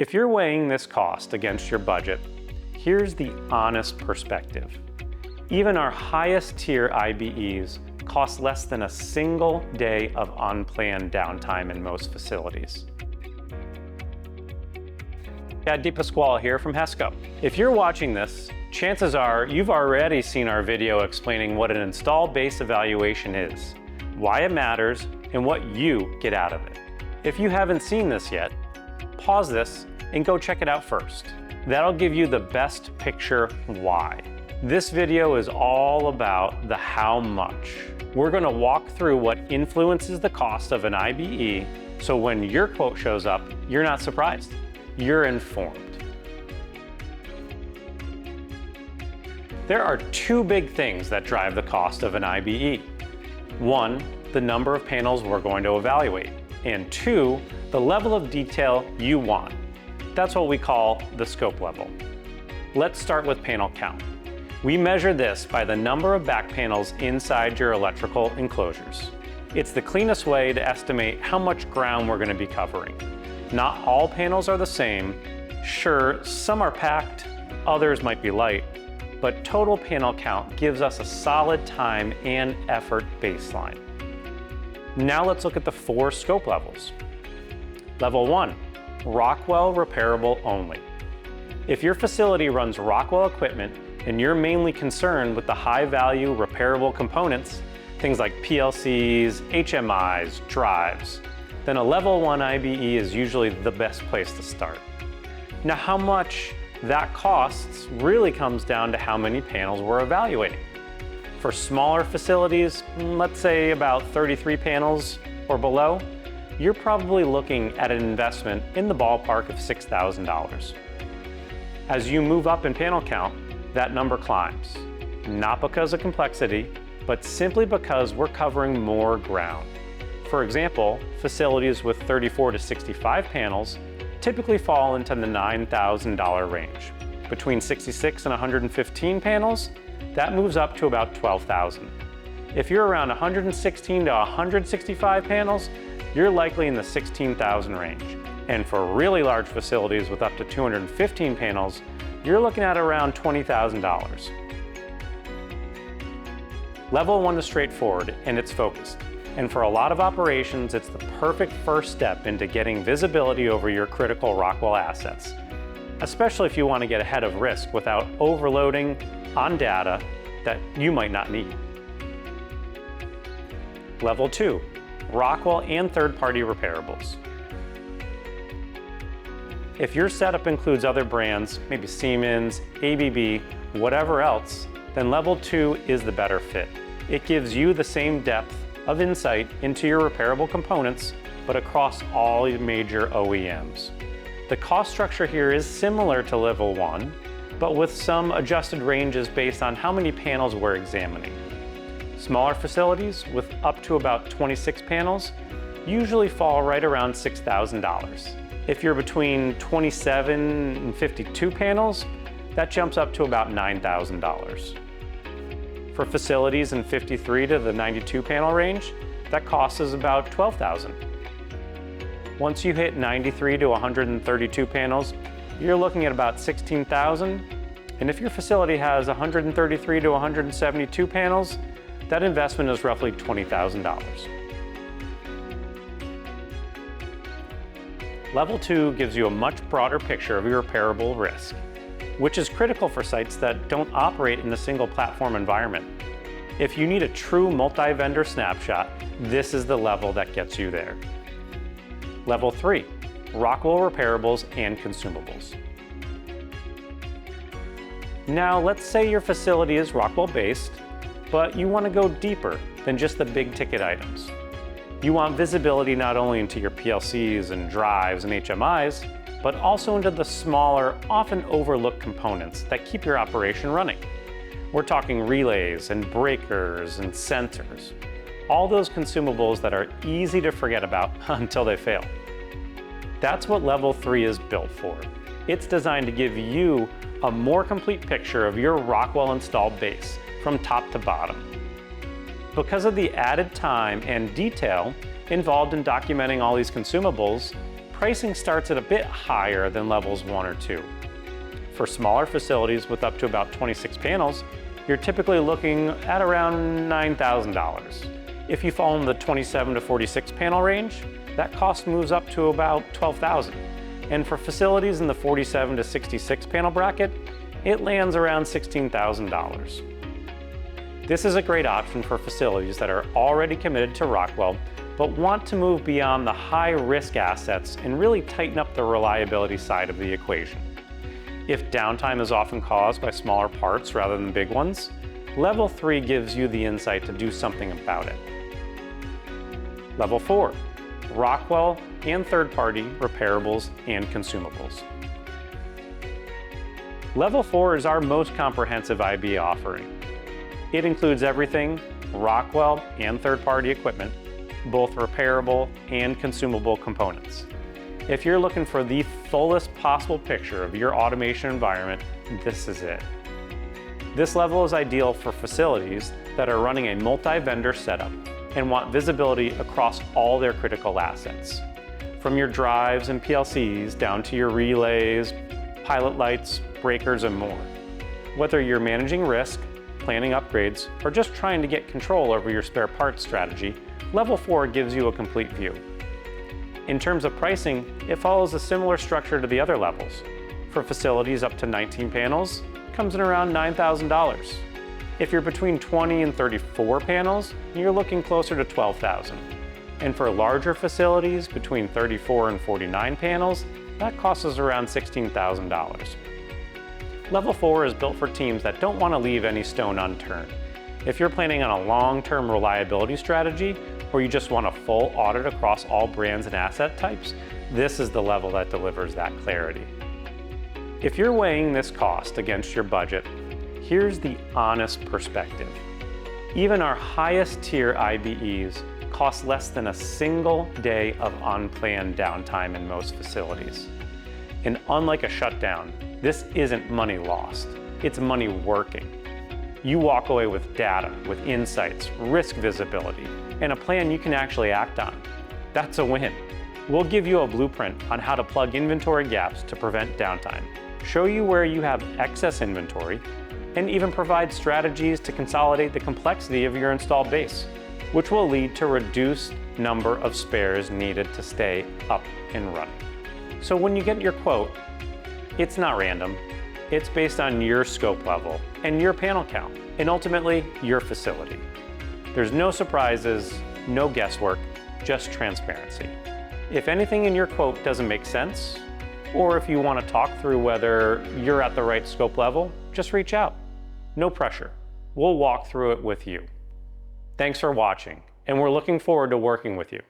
If you're weighing this cost against your budget, here's the honest perspective. Even our highest tier IBEs cost less than a single day of unplanned downtime in most facilities. Yeah, DePasquale here from HESCO. If you're watching this, chances are you've already seen our video explaining what an installed base evaluation is, why it matters, and what you get out of it. If you haven't seen this yet, pause this and go check it out first. That'll give you the best picture why. This video is all about the how much. We're going to walk through what influences the cost of an IBE, so when your quote shows up, you're not surprised. You're informed. There are two big things that drive the cost of an IBE. One, the number of panels we're going to evaluate, and two, the level of detail you want. That's what we call the scope level. Let's start with panel count. We measure this by the number of back panels inside your electrical enclosures. It's the cleanest way to estimate how much ground we're going to be covering. Not all panels are the same. Sure, some are packed, others might be light, but total panel count gives us a solid time and effort baseline. Now let's look at the 4 scope levels. Level 1, Rockwell repairable only. If your facility runs Rockwell equipment and you're mainly concerned with the high-value repairable components, things like PLCs, HMIs, drives, then a level 1 IBE is usually the best place to start. Now, how much that costs really comes down to how many panels we're evaluating. For smaller facilities, let's say about 33 panels or below, you're probably looking at an investment in the ballpark of $6,000. As you move up in panel count, that number climbs, not because of complexity, but simply because we're covering more ground. For example, facilities with 34 to 65 panels typically fall into the $9,000 range. Between 66 and 115 panels, that moves up to about $12,000. If you're around 116 to 165 panels, you're likely in the $16,000 range. And for really large facilities with up to 215 panels, you're looking at around $20,000. Level 1 is straightforward and it's focused. And for a lot of operations, it's the perfect first step into getting visibility over your critical Rockwell assets, especially if you want to get ahead of risk without overloading on data that you might not need. Level 2, Rockwell and third-party repairables. If your setup includes other brands, maybe Siemens, ABB, whatever else, then level 2 is the better fit. It gives you the same depth of insight into your repairable components, but across all major OEMs. The cost structure here is similar to level 1, but with some adjusted ranges based on how many panels we're examining. Smaller facilities with up to about 26 panels usually fall right around $6,000. If you're between 27 and 52 panels, that jumps up to about $9,000. For facilities in 53 to the 92 panel range, that cost is about $12,000. Once you hit 93 to 132 panels, you're looking at about $16,000. And if your facility has 133 to 172 panels, that investment is roughly $20,000. Level 2 gives you a much broader picture of your repairable risk, which is critical for sites that don't operate in a single platform environment. If you need a true multi-vendor snapshot, this is the level that gets you there. Level 3, Rockwell repairables and consumables. Now, let's say your facility is Rockwell based, but you want to go deeper than just the big ticket items. You want visibility not only into your PLCs and drives and HMIs, but also into the smaller, often overlooked components that keep your operation running. We're talking relays and breakers and sensors, all those consumables that are easy to forget about until they fail. That's what Level 3 is built for. It's designed to give you a more complete picture of your Rockwell installed base from top to bottom. Because of the added time and detail involved in documenting all these consumables, pricing starts at a bit higher than levels 1 or 2. For smaller facilities with up to about 26 panels, you're typically looking at around $9,000. If you fall in the 27 to 46 panel range, that cost moves up to about $12,000. And for facilities in the 47 to 66 panel bracket, it lands around $16,000. This is a great option for facilities that are already committed to Rockwell, but want to move beyond the high-risk assets and really tighten up the reliability side of the equation. If downtime is often caused by smaller parts rather than big ones, Level 3 gives you the insight to do something about it. Level 4, Rockwell and third-party repairables and consumables. Level 4 is our most comprehensive IBE offering. It includes everything Rockwell and third-party equipment, both repairable and consumable components. If you're looking for the fullest possible picture of your automation environment, this is it. This level is ideal for facilities that are running a multi-vendor setup and want visibility across all their critical assets. From your drives and PLCs down to your relays, pilot lights, breakers, and more. Whether you're managing risk, planning upgrades, or just trying to get control over your spare parts strategy, Level 4 gives you a complete view. In terms of pricing, it follows a similar structure to the other levels. For facilities up to 19 panels, it comes in around $9,000. If you're between 20 and 34 panels, you're looking closer to $12,000. And for larger facilities between 34 and 49 panels, that costs us around $16,000. Level 4 is built for teams that don't want to leave any stone unturned. If you're planning on a long-term reliability strategy, or you just want a full audit across all brands and asset types, this is the level that delivers that clarity. If you're weighing this cost against your budget, here's the honest perspective. Even our highest tier IBEs cost less than a single day of unplanned downtime in most facilities. And unlike a shutdown, this isn't money lost, it's money working. You walk away with data, with insights, risk visibility, and a plan you can actually act on. That's a win. We'll give you a blueprint on how to plug inventory gaps to prevent downtime, show you where you have excess inventory, and even provide strategies to consolidate the complexity of your installed base, which will lead to reduced number of spares needed to stay up and running. So when you get your quote, it's not random. It's based on your scope level and your panel count, and ultimately your facility. There's no surprises, no guesswork, just transparency. If anything in your quote doesn't make sense, or if you want to talk through whether you're at the right scope level, just reach out. No pressure. We'll walk through it with you. Thanks for watching, and we're looking forward to working with you.